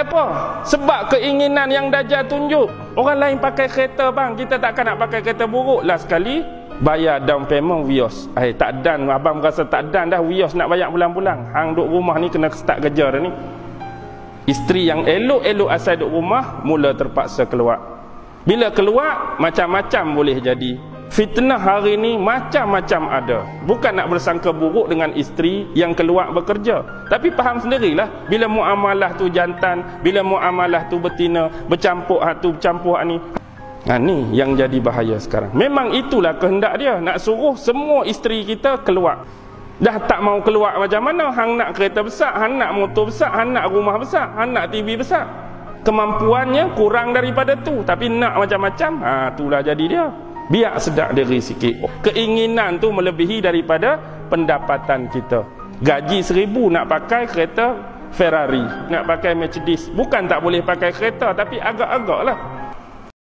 Sebab apa? Sebab keinginan yang Dajjal tunjuk. Orang lain pakai kereta bang, kita takkan nak pakai kereta buruk. Last sekali bayar down payment wios. Tak dan, abang rasa tak dan dah, wios nak bayar bulan-bulan. Hang duduk rumah ni kena start kerja dah ni. Isteri yang elok-elok asal duduk rumah mula terpaksa keluar. Bila keluar macam-macam boleh jadi. Fitnah hari ni macam-macam ada. Bukan nak bersangka buruk dengan isteri yang keluar bekerja, tapi faham sendirilah, bila muamalah tu jantan, bila muamalah tu betina, bercampur tu bercampur ni. Ni yang jadi bahaya sekarang. Memang itulah kehendak dia, nak suruh semua isteri kita keluar. Dah tak mau keluar macam mana? Hang nak kereta besar, hang nak motor besar, hang nak rumah besar, hang nak TV besar. Kemampuannya kurang daripada tu, tapi nak macam-macam. Itulah jadi dia. Biar sedar diri sikit. Keinginan tu melebihi daripada pendapatan kita. Gaji 1,000 nak pakai kereta Ferrari, nak pakai Mercedes. Bukan tak boleh pakai kereta, tapi agak-agak lah.